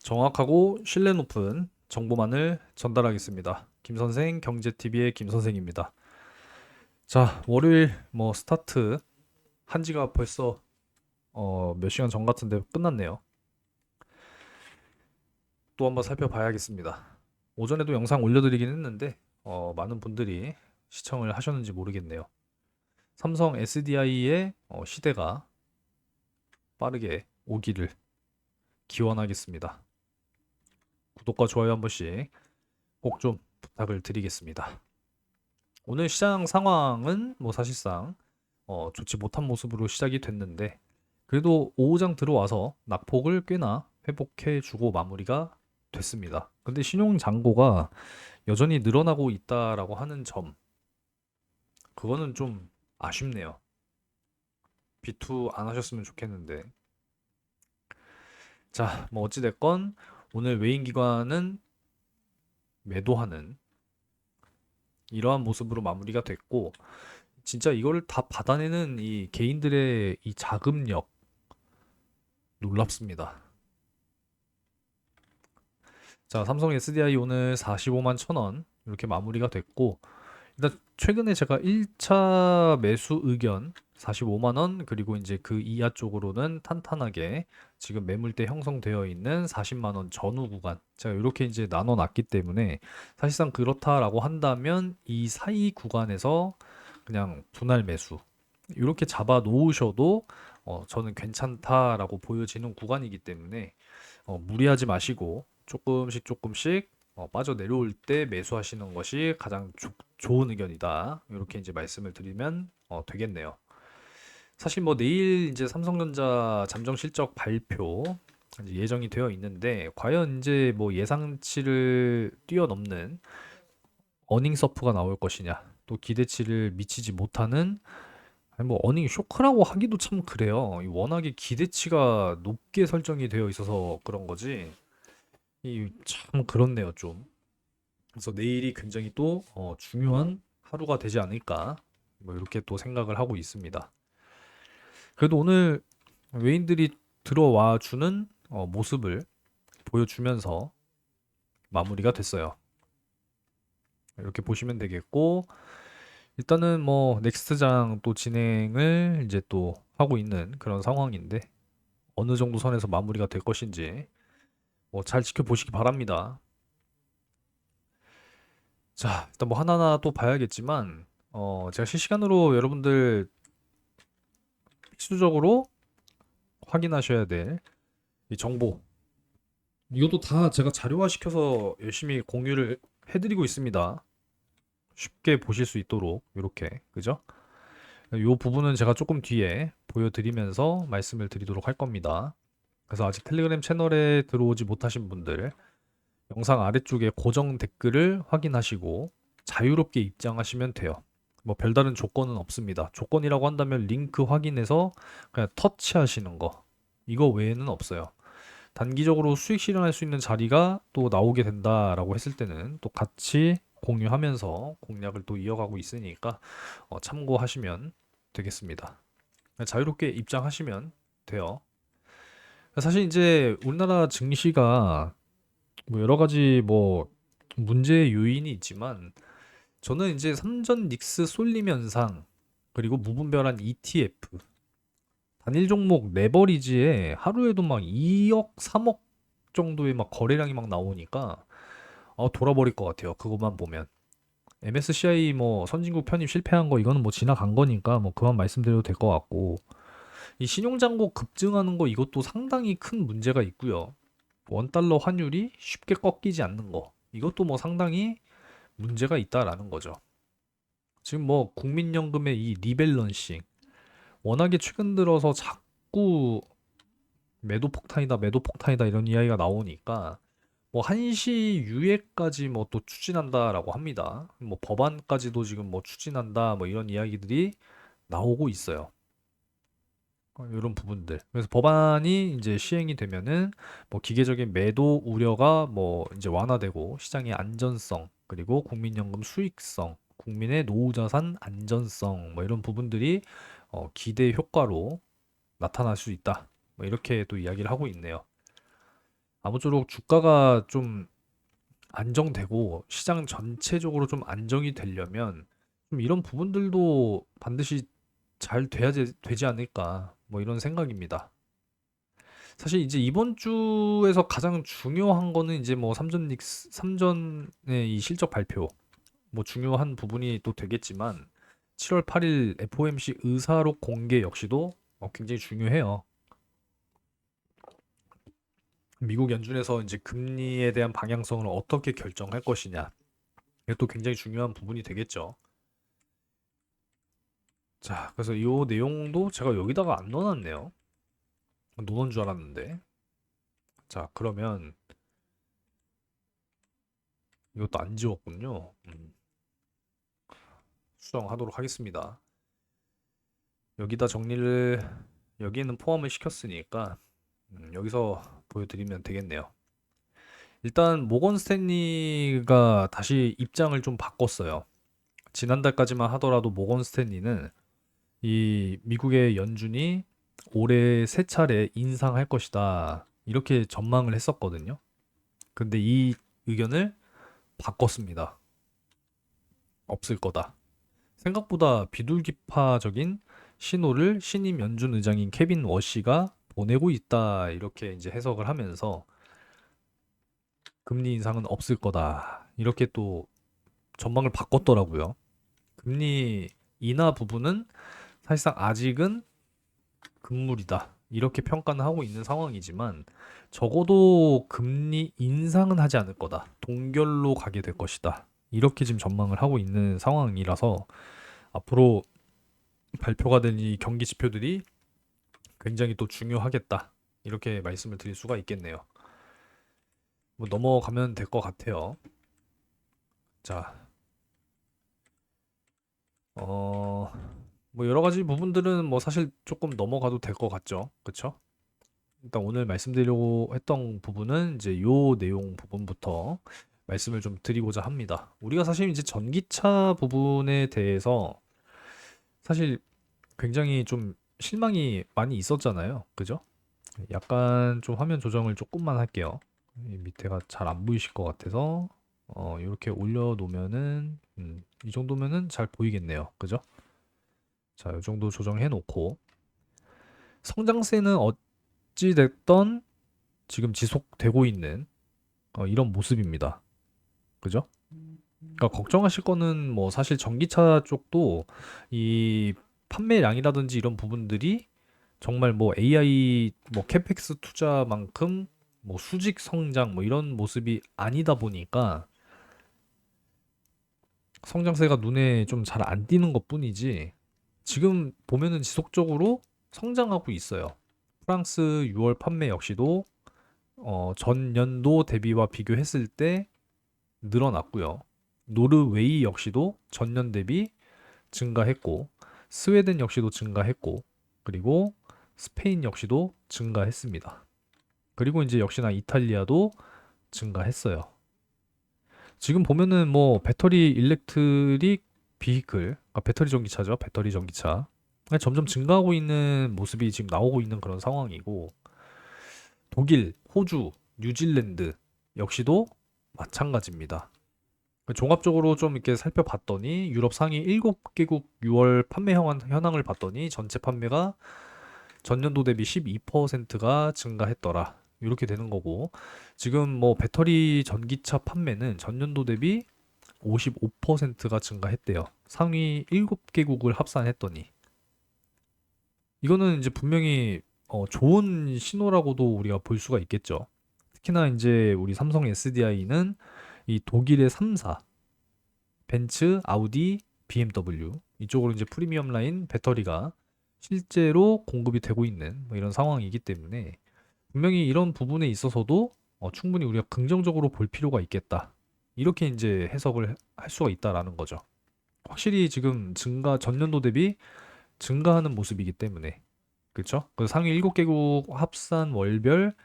정확하고 신뢰 높은 정보만을 전달하겠습니다. 김선생 경제TV의 김선생입니다. 자, 월요일 스타트 한 지가 벌써 몇 시간 전 같은데 끝났네요. 또 한번 살펴봐야겠습니다. 오전에도 영상 올려드리긴 했는데 많은 분들이 시청을 하셨는지 모르겠네요. 삼성 SDI의 시대가 빠르게 오기를 기원하겠습니다. 구독과 좋아요 한 번씩 꼭 좀 부탁을 드리겠습니다. 오늘 시장 상황은 사실상 좋지 못한 모습으로 시작이 됐는데 그래도 오후장 들어와서 낙폭을 꽤나 회복해주고 마무리가 됐습니다. 근데 신용 잔고가 여전히 늘어나고 있다라고 하는 점, 그거는 좀 아쉽네요. 비투 안 하셨으면 좋겠는데. 자, 어찌됐건 오늘 외인 기관은 매도하는 이러한 모습으로 마무리가 됐고, 진짜 이거를 다 받아내는 이 개인들의 이 자금력 놀랍습니다. 자, 삼성 SDI 오늘 45만 1,000원 이렇게 마무리가 됐고, 일단 최근에 제가 1차 매수 의견 45만 원, 그리고 이제 그 이하 쪽으로는 탄탄하게 지금 매물대 형성되어 있는 40만 원 전후 구간, 제가 이렇게 이제 나눠 놨기 때문에 사실상 그렇다라고 한다면 이 사이 구간에서 그냥 분할 매수 이렇게 잡아 놓으셔도 저는 괜찮다라고 보여지는 구간이기 때문에 무리하지 마시고 조금씩 조금씩 빠져 내려올 때 매수하시는 것이 가장 좋은 의견이다. 이렇게 이제 말씀을 드리면 되겠네요. 사실 내일 이제 삼성전자 잠정 실적 발표 이제 예정이 되어 있는데 과연 이제 예상치를 뛰어넘는 어닝 서프가 나올 것이냐, 또 기대치를 미치지 못하는, 아니 어닝 쇼크라고 하기도 참 그래요. 워낙에 기대치가 높게 설정이 되어 있어서 그런 거지. 이 참 그렇네요, 좀. 그래서 내일이 굉장히 또 중요한 하루가 되지 않을까, 이렇게 또 생각을 하고 있습니다. 그래도 오늘 외인들이 들어와 주는 모습을 보여주면서 마무리가 됐어요. 이렇게 보시면 되겠고, 일단은 넥스트장 또 진행을 이제 또 하고 있는 그런 상황인데 어느 정도 선에서 마무리가 될 것인지 잘 지켜보시기 바랍니다. 자, 일단 하나하나 또 봐야겠지만 제가 실시간으로 여러분들 필수적으로 확인하셔야 될 이 정보, 이것도 다 제가 자료화 시켜서 열심히 공유를 해드리고 있습니다. 쉽게 보실 수 있도록 이렇게, 그죠? 이 부분은 제가 조금 뒤에 보여드리면서 말씀을 드리도록 할 겁니다. 그래서 아직 텔레그램 채널에 들어오지 못하신 분들 영상 아래쪽에 고정 댓글을 확인하시고 자유롭게 입장하시면 돼요. 별다른 조건은 없습니다. 조건이라고 한다면 링크 확인해서 그냥 터치하시는 거, 이거 외에는 없어요. 단기적으로 수익 실현할 수 있는 자리가 또 나오게 된다라고 했을 때는 또 같이 공유하면서 공략을 또 이어가고 있으니까 참고하시면 되겠습니다. 자유롭게 입장하시면 돼요. 사실 이제 우리나라 증시가 여러 가지 문제의 요인이 있지만 저는 이제 삼전 닉스 쏠림 현상, 그리고 무분별한 ETF, 단일 종목 레버리지에 하루에도 막 2억, 3억 정도의 막 거래량이 막 나오니까 돌아버릴 것 같아요. 그것만 보면. MSCI 선진국 편입 실패한 거 이거는 지나간 거니까 그만 말씀드려도 될 것 같고, 이 신용잔고 급증하는 거 이것도 상당히 큰 문제가 있고요. 원달러 환율이 쉽게 꺾이지 않는 거 이것도 상당히 문제가 있다라는 거죠. 지금 국민연금의 이 리밸런싱, 워낙에 최근 들어서 자꾸 매도 폭탄이다 이런 이야기가 나오니까 한시 유예까지 또 추진한다라고 합니다. 법안까지도 지금 추진한다 이런 이야기들이 나오고 있어요. 이런 부분들. 그래서 법안이 이제 시행이 되면은 기계적인 매도 우려가 이제 완화되고 시장의 안전성, 그리고 국민연금 수익성, 국민의 노후자산 안전성 이런 부분들이 기대 효과로 나타날 수 있다. 이렇게 또 이야기를 하고 있네요. 아무쪼록 주가가 좀 안정되고 시장 전체적으로 좀 안정이 되려면 좀 이런 부분들도 반드시 잘 되지 않을까 뭐 이런 생각입니다. 사실 이제 이번 주에서 가장 중요한 거는 이제 뭐 삼전의 이 실적 발표 뭐 중요한 부분이 또 되겠지만 7월 8일 FOMC 의사록 공개 역시도 굉장히 중요해요. 미국 연준에서 이제 금리에 대한 방향성을 어떻게 결정할 것이냐. 이것도 굉장히 중요한 부분이 되겠죠. 자, 그래서 이 내용도 제가 여기다가 안 넣어놨네요. 넣은 줄 알았는데. 자, 그러면 이것도 안 지웠군요. 수정하도록 하겠습니다. 여기다 정리를 여기에는 포함을 시켰으니까 여기서 보여드리면 되겠네요. 일단 모건 스탠리가 다시 입장을 좀 바꿨어요. 지난달까지만 하더라도 모건 스탠리는 이 미국의 연준이 올해 세 차례 인상할 것이다. 이렇게 전망을 했었거든요. 근데 이 의견을 바꿨습니다. 없을 거다. 생각보다 비둘기파적인 신호를 신임 연준 의장인 케빈 워시가 보내고 있다. 이렇게 이제 해석을 하면서 금리 인상은 없을 거다. 이렇게 또 전망을 바꿨더라고요. 금리 인하 부분은 사실상 아직은 금물이다. 이렇게 평가는 하고 있는 상황이지만 적어도 금리 인상은 하지 않을 거다. 동결로 가게 될 것이다. 이렇게 지금 전망을 하고 있는 상황이라서 앞으로 발표가 된 이 경기 지표들이 굉장히 또 중요하겠다. 이렇게 말씀을 드릴 수가 있겠네요. 뭐 넘어가면 될 것 같아요. 자, 어, 뭐 여러 가지 부분들은 뭐 사실 조금 넘어가도 될 것 같죠. 그쵸? 일단 오늘 말씀드리려고 했던 부분은 이제 요 내용 부분부터 말씀을 좀 드리고자 합니다. 우리가 사실 이제 전기차 부분에 대해서 사실 굉장히 좀 실망이 많이 있었잖아요. 그죠? 약간 좀 화면 조정을 조금만 할게요. 이 밑에가 잘 안 보이실 것 같아서 이렇게 올려놓으면은 이 정도면은 잘 보이겠네요. 그죠? 자, 이 정도 조정해 놓고 성장세는 어찌 됐던 지금 지속되고 있는 이런 모습입니다. 그죠? 그러니까 걱정하실 거는 뭐 사실 전기차 쪽도 이 판매량이라든지 이런 부분들이 정말 뭐 AI 뭐 캐펙스 투자만큼 뭐 수직 성장 뭐 이런 모습이 아니다 보니까 성장세가 눈에 좀 잘 안 띄는 것뿐이지 지금 보면은 지속적으로 성장하고 있어요. 프랑스 6월 판매 역시도 전년도 대비와 비교했을 때 늘어났고요. 노르웨이 역시도 전년 대비 증가했고, 스웨덴 역시도 증가했고, 그리고 스페인 역시도 증가했습니다. 그리고 이제 역시나 이탈리아도 증가했어요. 지금 보면은 뭐 배터리 일렉트릭 비이클, 배터리 전기차죠. 배터리 전기차. 점점 증가하고 있는 모습이 지금 나오고 있는 그런 상황이고, 독일, 호주, 뉴질랜드 역시도 마찬가지입니다. 종합적으로 좀 이렇게 살펴봤더니 유럽 상위 7개국 6월 판매 현황을 봤더니 전체 판매가 전년도 대비 12%가 증가했더라. 이렇게 되는 거고 지금 뭐 배터리 전기차 판매는 전년도 대비 55%가 증가했대요. 상위 7개국을 합산했더니 이거는 이제 분명히 좋은 신호라고도 우리가 볼 수가 있겠죠. 특히나 이제 우리 삼성 SDI는 이 독일의 3사 벤츠, 아우디, BMW 이쪽으로 이제 프리미엄 라인 배터리가 실제로 공급이 되고 있는 뭐 이런 상황이기 때문에 분명히 이런 부분에 있어서도 충분히 우리가 긍정적으로 볼 필요가 있겠다. 이렇게 이제 해석을 할 수가 있다라는 거죠. 확실히 지금 전년도 대비 증가하는 모습이기 때문에 그렇죠? 그 상위 7개국 합산 월별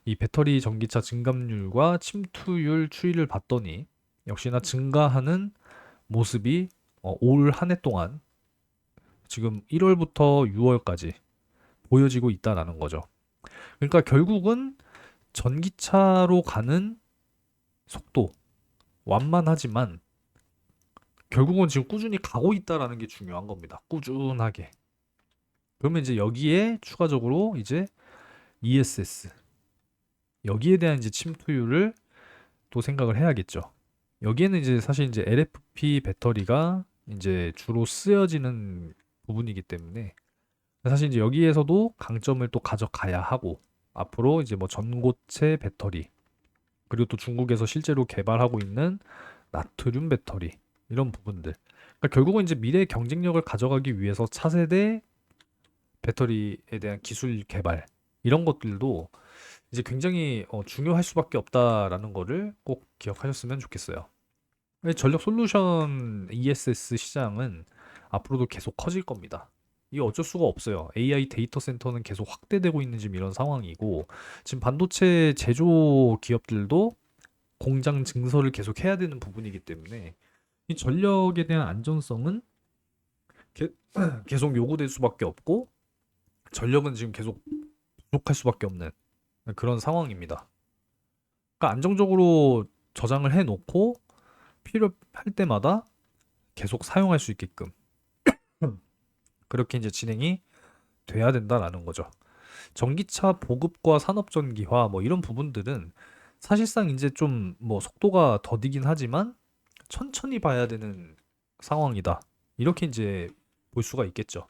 이 배터리 전기차 증감률과 침투율 추이를 봤더니 역시나 증가하는 모습이 올 한 해 동안 지금 1월부터 6월까지 보여지고 있다라는 거죠. 그러니까 결국은 전기차로 가는 속도 완만하지만 결국은 지금 꾸준히 가고 있다라는 게 중요한 겁니다. 꾸준하게. 그러면 이제 여기에 추가적으로 이제 ESS 여기에 대한 이제 침투율을 또 생각을 해야겠죠. 여기에는 이제 사실 이제 LFP 배터리가 이제 주로 쓰여지는 부분이기 때문에 사실 이제 여기에서도 강점을 또 가져가야 하고 앞으로 이제 뭐 전고체 배터리 그리고 또 중국에서 실제로 개발하고 있는 나트륨 배터리 이런 부분들. 그러니까 결국은 이제 미래의 경쟁력을 가져가기 위해서 차세대 배터리에 대한 기술 개발 이런 것들도 이제 굉장히 중요할 수밖에 없다라는 거를 꼭 기억하셨으면 좋겠어요. 전력 솔루션 ESS 시장은 앞으로도 계속 커질 겁니다. 이게 어쩔 수가 없어요. AI 데이터 센터는 계속 확대되고 있는 지금 이런 상황이고, 지금 반도체 제조 기업들도 공장 증설을 계속 해야 되는 부분이기 때문에, 이 전력에 대한 안전성은 게- 계속 요구될 수밖에 없고, 전력은 지금 계속 부족할 수밖에 없는 그런 상황입니다. 그러니까 안정적으로 저장을 해놓고, 필요할 때마다 계속 사용할 수 있게끔 그렇게 이제 진행이 돼야 된다라는 거죠. 전기차 보급과 산업전기화 뭐 이런 부분들은 사실상 이제 좀 뭐 속도가 더디긴 하지만 천천히 봐야 되는 상황이다. 이렇게 이제 볼 수가 있겠죠.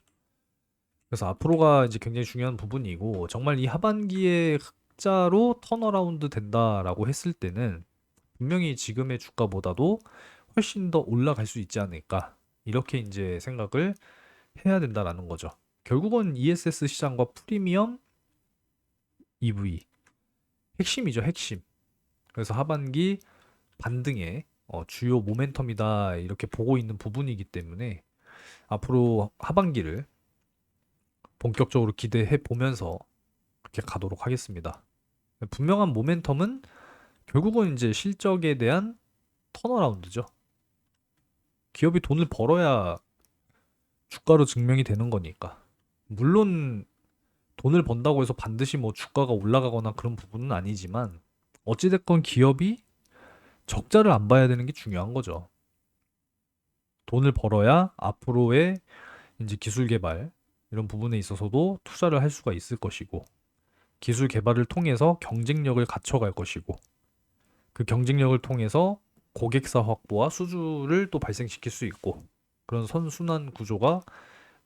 그래서 앞으로가 이제 굉장히 중요한 부분이고 정말 이 하반기에 흑자로 턴어라운드 된다라고 했을 때는 분명히 지금의 주가보다도 훨씬 더 올라갈 수 있지 않을까. 이렇게 이제 생각을 해야 된다라는 거죠. 결국은 ESS 시장과 프리미엄 EV 핵심이죠, 핵심. 그래서 하반기 반등의 주요 모멘텀이다 이렇게 보고 있는 부분이기 때문에 앞으로 하반기를 본격적으로 기대해 보면서 그렇게 가도록 하겠습니다. 분명한 모멘텀은 결국은 이제 실적에 대한 턴어라운드죠. 기업이 돈을 벌어야 주가로 증명이 되는 거니까. 물론 돈을 번다고 해서 반드시 뭐 주가가 올라가거나 그런 부분은 아니지만 어찌됐건 기업이 적자를 안 봐야 되는 게 중요한 거죠. 돈을 벌어야 앞으로의 이제 기술 개발 이런 부분에 있어서도 투자를 할 수가 있을 것이고 기술 개발을 통해서 경쟁력을 갖춰갈 것이고 그 경쟁력을 통해서 고객사 확보와 수주를 또 발생시킬 수 있고 그런 선순환 구조가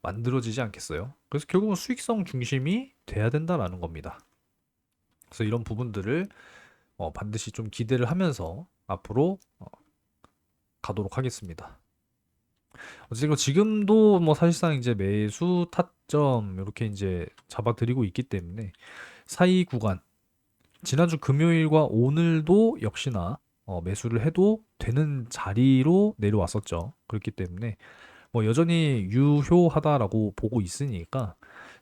만들어지지 않겠어요? 그래서 결국은 수익성 중심이 돼야 된다라는 겁니다. 그래서 이런 부분들을 반드시 좀 기대를 하면서 앞으로 가도록 하겠습니다. 어쨌든 지금도 뭐 사실상 이제 매수 타점 이렇게 이제 잡아드리고 있기 때문에 사이 구간 지난주 금요일과 오늘도 역시나 매수를 해도 되는 자리로 내려왔었죠. 그렇기 때문에 뭐 여전히 유효하다라고 보고 있으니까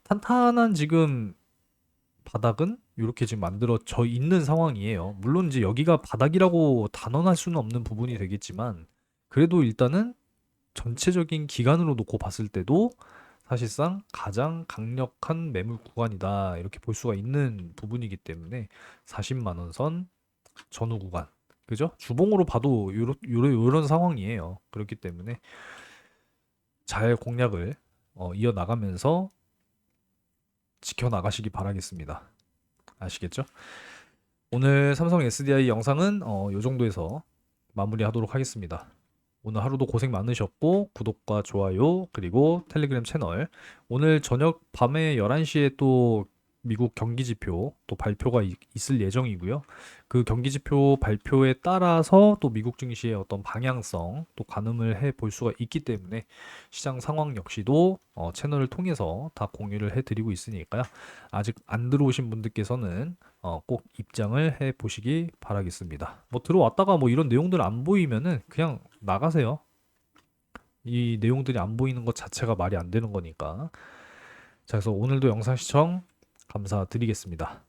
탄탄한 지금 바닥은 이렇게 지금 만들어져 있는 상황이에요. 물론 이제 여기가 바닥이라고 단언할 수는 없는 부분이 되겠지만 그래도 일단은 전체적인 기간으로 놓고 봤을 때도 사실상 가장 강력한 매물 구간이다 이렇게 볼 수가 있는 부분이기 때문에 40만 원 선 전후 구간 그죠? 주봉으로 봐도 요런 상황이에요. 그렇기 때문에 잘 공략을 이어나가면서 지켜나가시기 바라겠습니다. 아시겠죠? 오늘 삼성 SDI 영상은 요 정도에서 마무리하도록 하겠습니다. 오늘 하루도 고생 많으셨고 구독과 좋아요 그리고 텔레그램 채널 오늘 저녁 밤에 11시에 또 미국 경기지표 또 발표가 있을 예정이고요. 그 경기지표 발표에 따라서 또 미국 증시의 어떤 방향성 또 가늠을 해 볼 수가 있기 때문에 시장 상황 역시도 채널을 통해서 다 공유를 해드리고 있으니까요. 아직 안 들어오신 분들께서는 꼭 입장을 해 보시기 바라겠습니다. 뭐 들어왔다가 뭐 이런 내용들 안 보이면은 그냥 나가세요. 이 내용들이 안 보이는 것 자체가 말이 안 되는 거니까. 자, 그래서 오늘도 영상 시청 감사드리겠습니다.